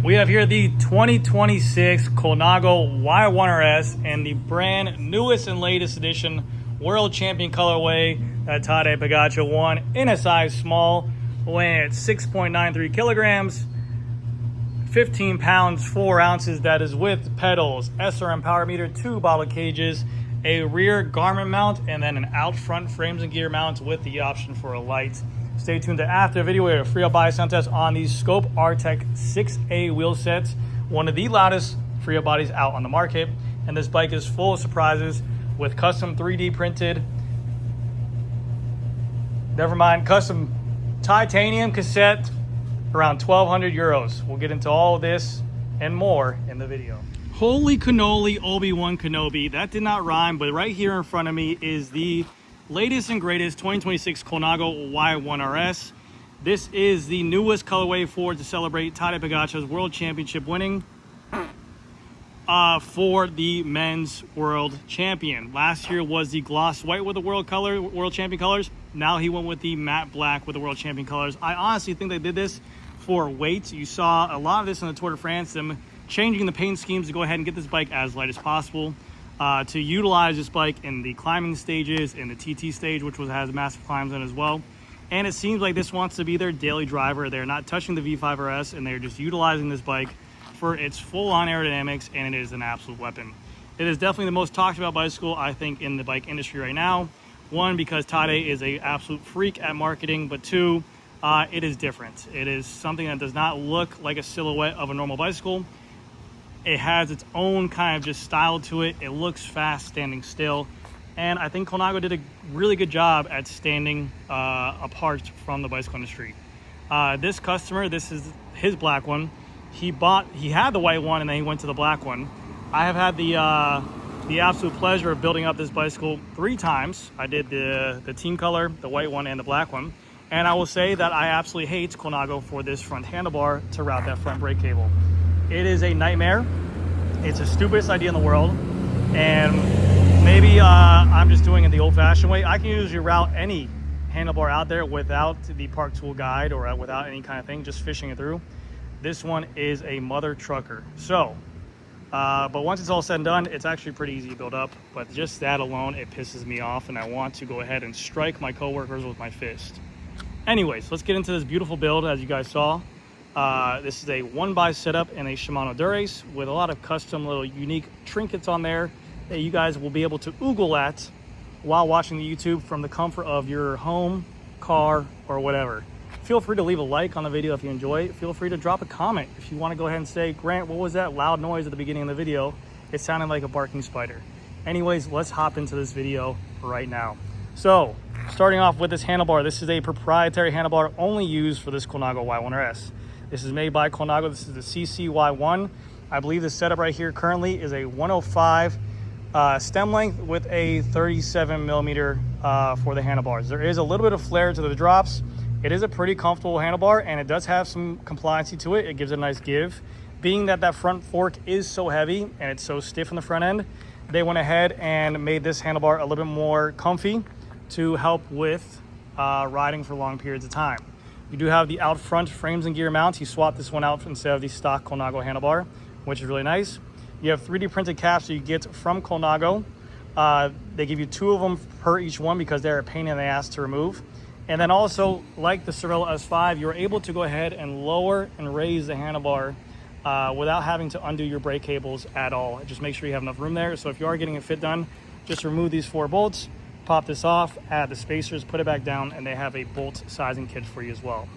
We have here the 2026 Colnago Y1RS and the brand newest and latest edition World Champion colorway that TADEJ won in a size small, weighing at 6.93 kilograms, 15 pounds, 4 ounces. That is with pedals, SRM power meter, 2 bottle cages, a rear garment mount, and then an out front frames and gear mount with the option for a light. Stay tuned to after the video. We have a free buy sound test on the Scope R-Tech 6A wheel sets, one of the loudest free bodies out on the market. And this bike is full of surprises with custom 3D printed, custom titanium cassette, around 1,200 euros. We'll get into all of this and more in the video. Holy cannoli, Obi-Wan Kenobi. That did not rhyme, but right here in front of me is the latest and greatest 2026 Colnago Y1RS. This is the newest colorway forward to celebrate TADEJ's World Championship winning for the men's world champion. Last year was the gloss white with the world champion colors. Now he went with the matte black with the world champion colors. I honestly think they did this for weight. You saw a lot of this in the Tour de France, them changing the paint schemes to go ahead and get this bike as light as possible, to utilize this bike in the climbing stages, in the TT stage, which has massive climbs in as well. And it seems like this wants to be their daily driver. They're not touching the V5RS, and they're just utilizing this bike for its full-on aerodynamics, and it is an absolute weapon. It is definitely the most talked about bicycle, I think, in the bike industry right now. One, because TADEJ is an absolute freak at marketing, but two, it is different. It is something that does not look like a silhouette of a normal bicycle. It has its own kind of just style to it. It looks fast standing still. And I think Colnago did a really good job at standing apart from the bicycle industry. This customer, this is his black one. He had the white one and then he went to the black one. I have had the absolute pleasure of building up this bicycle 3 times. I did the team color, the white one, and the black one. And I will say that I absolutely hate Colnago for this front handlebar to route that front brake cable. It is a nightmare. It's the stupidest idea in the world. And maybe I'm just doing it the old-fashioned way. I can usually route any handlebar out there without the park tool guide or without any kind of thing, just fishing it through. This one is a mother trucker. So, but once it's all said and done, it's actually pretty easy to build up. But just that alone, it pisses me off, and I want to go ahead and strike my coworkers with my fist. Anyways, let's get into this beautiful build. As you guys saw, this is a 1x setup in a Shimano Dura-Ace with a lot of custom little unique trinkets on there that you guys will be able to oogle at while watching the YouTube from the comfort of your home, car, or whatever. Feel free to leave a like on the video if you enjoy it. Feel free to drop a comment if you want to go ahead and say, Grant, what was that loud noise at the beginning of the video? It sounded like a barking spider. Anyways, let's hop into this video right now. So, starting off with this handlebar, this is a proprietary handlebar only used for this Colnago Y1RS. This is made by Colnago. This is the CCY1. I believe this setup right here currently is a 105 stem length with a 37 millimeter for the handlebars. There is a little bit of flare to the drops. It is a pretty comfortable handlebar, and it does have some compliancy to it. It gives it a nice give. Being that that front fork is so heavy and it's so stiff in the front end, they went ahead and made this handlebar a little bit more comfy to help with riding for long periods of time. You do have the out front frames and gear mounts. He swapped this one out instead of the stock Colnago handlebar, which is really nice. You have 3D printed caps that you get from Colnago. They give you 2 of them per each one because they're a pain in the ass to remove. And then also, like the Cervelo S5, you're able to go ahead and lower and raise the handlebar without having to undo your brake cables at all. Just make sure you have enough room there. So if you are getting a fit done, just remove these 4 bolts, pop this off, add the spacers, put it back down, and they have a bolt sizing kit for you as well.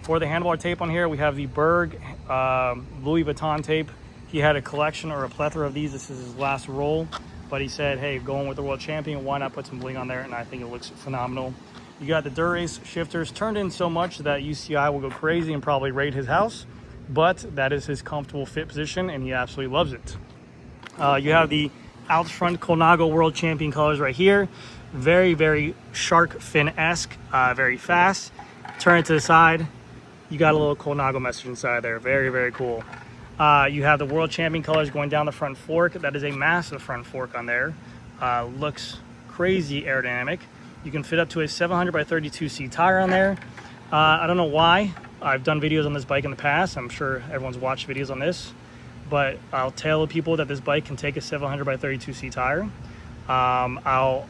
For the handlebar tape on here, we have the Berg Louis Vuitton tape. He had a collection or a plethora of these. This is his last roll, but he said, hey, going with the world champion, why not put some bling on there? And I think it looks phenomenal. You got the Dura-Ace shifters turned in so much that UCI will go crazy and probably raid his house, but that is his comfortable fit position, and he absolutely loves it. You have the out front Colnago World Champion colors right here. Very, very shark fin-esque, very fast. Turn it to the side. You got a little Colnago message inside there. Very, very cool. You have the World Champion colors going down the front fork. That is a massive front fork on there. Looks crazy aerodynamic. You can fit up to a 700 by 32C tire on there. I don't know why I've done videos on this bike in the past. I'm sure everyone's watched videos on this, but I'll tell people that this bike can take a 700 by 32C tire. I'll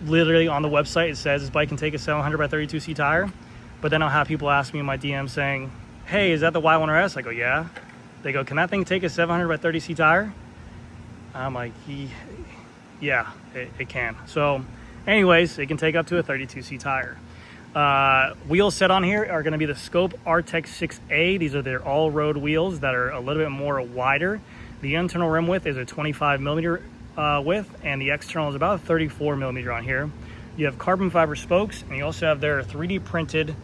literally, on the website, it says this bike can take a 700 by 32C tire, but then I'll have people ask me in my DM saying, hey, is that the Y1RS? I go, yeah. They go, can that thing take a 700 by 30C tire? I'm like, yeah, it can. So anyways, it can take up to a 32C tire. Wheel set on here are going to be the Scope R-Tech 6A. These are their all-road wheels that are a little bit more wider. The internal rim width is a 25 millimeter width, and the external is about 34 millimeter on here. You have carbon fiber spokes, and you also have their 3D printed,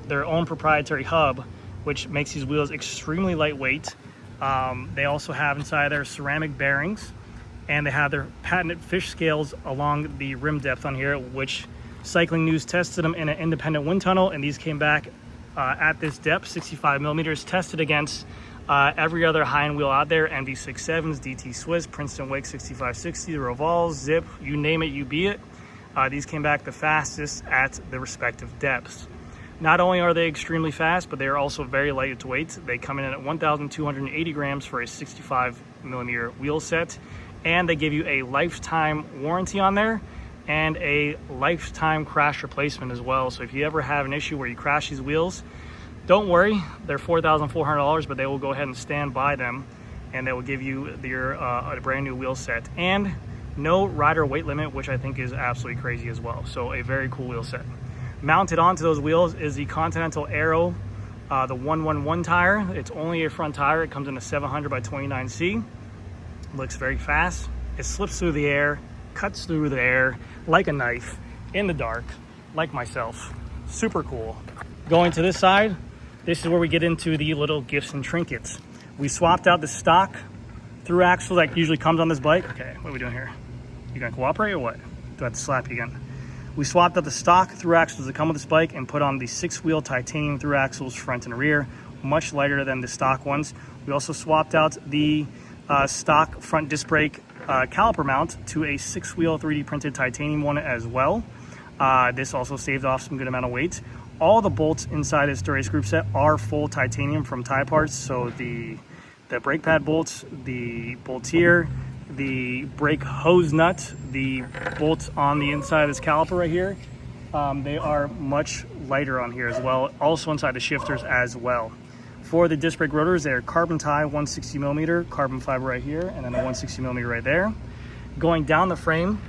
their own proprietary hub, which makes these wheels extremely lightweight. They also have inside their ceramic bearings, and they have their patented fish scales along the rim depth on here, which Cycling News tested them in an independent wind tunnel, and these came back at this depth, 65 millimeters, tested against every other high-end wheel out there, NV67s, DT Swiss, Princeton Wake 6560, Revol, Zip, you name it, you be it. These came back the fastest at the respective depths. Not only are they extremely fast, but they are also very lightweight. They come in at 1,280 grams for a 65 millimeter wheel set, and they give you a lifetime warranty on there and a lifetime crash replacement as well. So if you ever have an issue where you crash these wheels, don't worry, they're $4,400, but they will go ahead and stand by them, and they will give you a brand new wheel set, and no rider weight limit, which I think is absolutely crazy as well. So a very cool wheel set. Mounted onto those wheels is the Continental Aero, the 111 tire. It's only a front tire. It comes in a 700 by 29C. Looks very fast. It slips through the air, cuts through the air like a knife in the dark, like myself. Super cool. Going to this side, this is where we get into the little gifts and trinkets. We swapped out the stock through axle that usually comes on this bike. Okay, what are we doing here? You gonna cooperate or what? Do I have to slap you again? We swapped out the stock through axles that come with this bike and put on the 6-wheel titanium through axles front and rear, much lighter than the stock ones. We also swapped out the stock front disc brake caliper mount to a 6-wheel 3D printed titanium one as well. This also saved off some good amount of weight. All the bolts inside this Dura-Ace group set are full titanium from Tire Parts. So the brake pad bolts, the bolt here, the brake hose nut, the bolts on the inside of this caliper right here, they are much lighter on here as well. Also inside the shifters as well. For the disc brake rotors, they're carbon tie 160 millimeter, carbon fiber right here, and then a 160 millimeter right there. Going down the frame,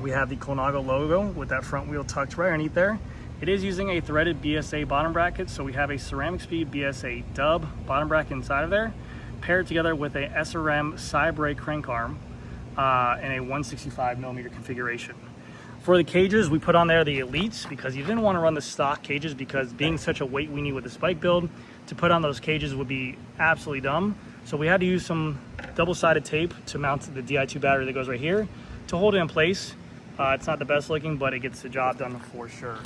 we have the Colnago logo with that front wheel tucked right underneath there. It is using a threaded BSA bottom bracket, so we have a ceramic speed BSA dub bottom bracket inside of there, paired together with a SRM side brake crank arm in a 165 millimeter configuration. For the cages, we put on there the Elites because you didn't want to run the stock cages, because being such a weight weenie with this bike build, to put on those cages would be absolutely dumb. So we had to use some double-sided tape to mount the Di2 battery that goes right here to hold it in place. It's not the best looking, but it gets the job done for sure.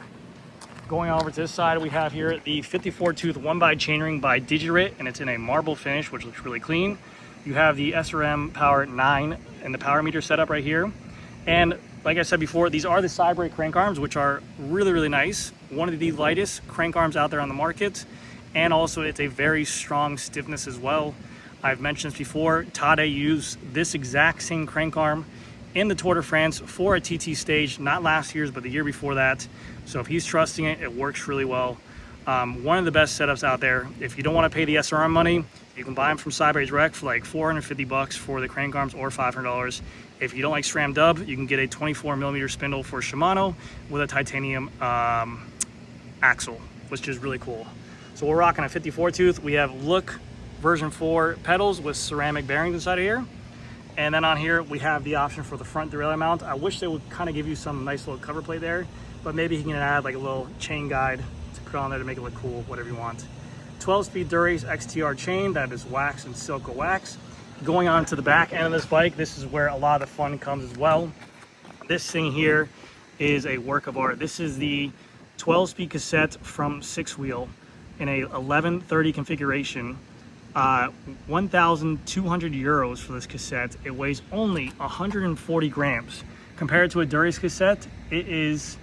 Going over to this side, we have here the 54-tooth 1x chainring by Digirit, and it's in a marble finish, which looks really clean. You have the SRM Power 9 and the power meter setup right here. And like I said before, these are the side brake crank arms, which are really, really nice. One of the lightest crank arms out there on the market. And also it's a very strong stiffness as well. I've mentioned this before, TADEJ used this exact same crank arm in the Tour de France for a TT stage, not last year's, but the year before that. So if he's trusting it, it works really well. One of the best setups out there. If you don't want to pay the SRM money, you can buy them from Cyber Direct for like $450 for the crank arms, or $500. If you don't like SRAM dub, you can get a 24 millimeter spindle for Shimano with a titanium axle, which is really cool. So we're rocking a 54 tooth. We have Look version 4 pedals with ceramic bearings inside of here. And then on here, we have the option for the front derailleur mount. I wish they would kind of give you some nice little cover plate there, but maybe you can add like a little chain guide to put on there to make it look cool, whatever you want. 12-speed Dura-Ace XTR chain that is wax and Silco wax. Going on to the back end of this bike, this is where a lot of the fun comes as well. This thing here is a work of art. This is the 12-speed cassette from 6-wheel in a 1130 configuration. 1,200 euros for this cassette. It weighs only 140 grams. Compared to a Dura-Ace cassette, it is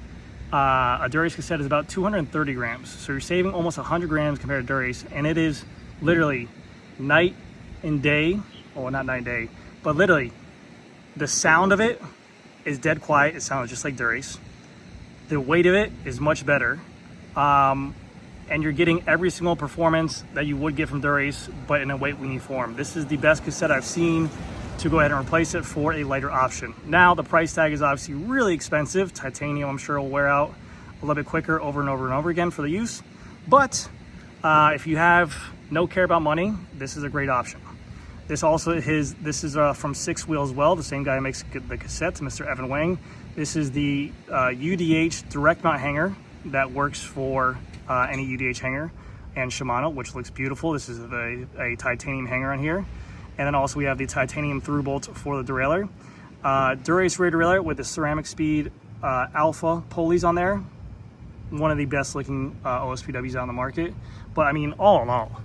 A Dura-Ace cassette is about 230 grams. So you're saving almost 100 grams compared to Dura-Ace, and it is literally night and day. Well, not night and day, but literally the sound of it is dead quiet. It sounds just like Dura-Ace. The weight of it is much better. And you're getting every single performance that you would get from Dura-Ace, but in a weight-weenie form. This is the best cassette I've seen to go ahead and replace it for a lighter option. Now, the price tag is obviously really expensive. Titanium, I'm sure, will wear out a little bit quicker over and over and over again for the use. But if you have no care about money, this is a great option. This is from Six Wheel as well. The same guy who makes the cassettes, Mr. Evan Wang. This is the UDH direct mount hanger that works for any UDH hanger and Shimano, which looks beautiful. This is a titanium hanger on here. And then also we have the titanium through bolt for the derailleur. Dura-Ace rear derailleur with the ceramic speed alpha pulleys on there. One of the best looking OSPWs on the market. But I mean, all in all,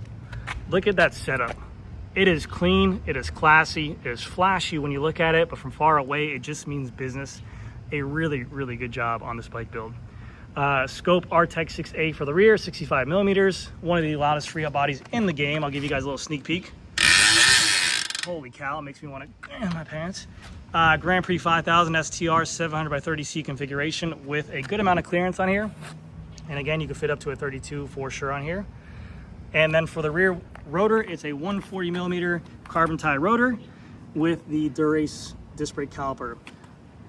look at that setup. It is clean, it is classy, it is flashy when you look at it, but from far away, it just means business. A really, really good job on this bike build. Scope RTEC 6A for the rear, 65 millimeters. One of the loudest free up bodies in the game. I'll give you guys a little sneak peek. Holy cow, it makes me want to get my pants. Grand Prix 5000 STR 700 by 30C configuration with a good amount of clearance on here. And again, you can fit up to a 32 for sure on here. And then for the rear rotor, it's a 140 millimeter carbon tie rotor with the Dura-Ace disc brake caliper.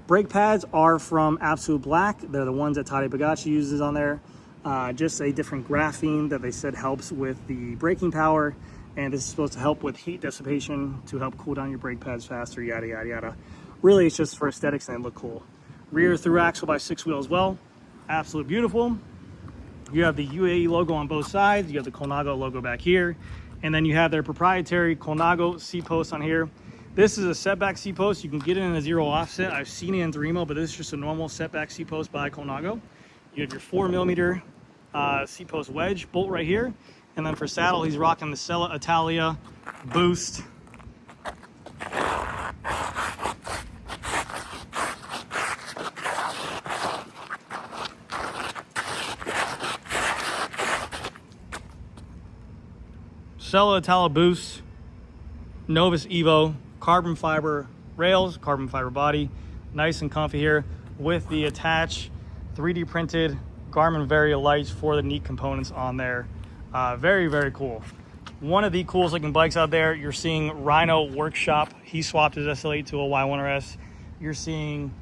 Brake pads are from Absolute Black. They're the ones that TADEJ uses on there. Just a different graphene that they said helps with the braking power. And this is supposed to help with heat dissipation to help cool down your brake pads faster, yada, yada, yada. Really, it's just for aesthetics and they look cool. Rear through axle by Six Wheel as well. Absolute beautiful. You have the UAE logo on both sides. You have the Colnago logo back here. And then you have their proprietary Colnago seat post on here. This is a setback seat post. You can get it in a zero offset. I've seen it in Dorimo, but this is just a normal setback seat post by Colnago. You have your 4 millimeter seat post wedge bolt right here. And then for saddle, he's rocking the Sella Italia Boost. Sella Italia Boost, Novus Evo, carbon fiber rails, carbon fiber body. Nice and comfy here with the attached 3D printed Garmin Varia lights for the neat components on there. Very, very cool. One of the coolest looking bikes out there. You're seeing Rhino Workshop. He swapped his SL8 to a Y1RS. You're seeing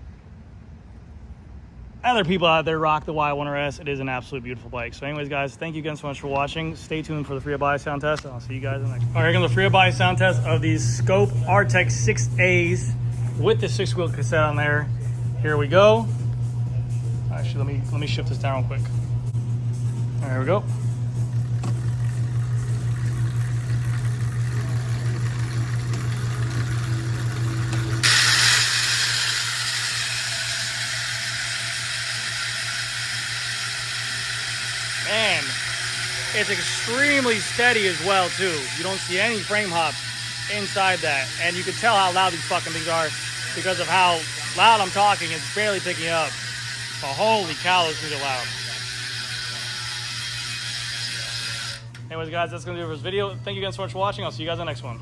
other people out there rock the Y1RS. It is an absolute beautiful bike. So anyways, guys, thank you again so much for watching. Stay tuned for the free buy sound test. And I'll see you guys in the next one. All right, here comes the free buy sound test of these Scope RTEC 6As with the 6-wheel cassette on there. Here we go. Actually, let me shift this down real quick. All right, here we go. And it's extremely steady as well too. You don't see any frame hop inside that. And you can tell how loud these fucking things are because of how loud I'm talking. It's barely picking up. So holy cow, those things are loud. Anyways, guys, that's going to do it for this video. Thank you again so much for watching. I'll see you guys in the next one.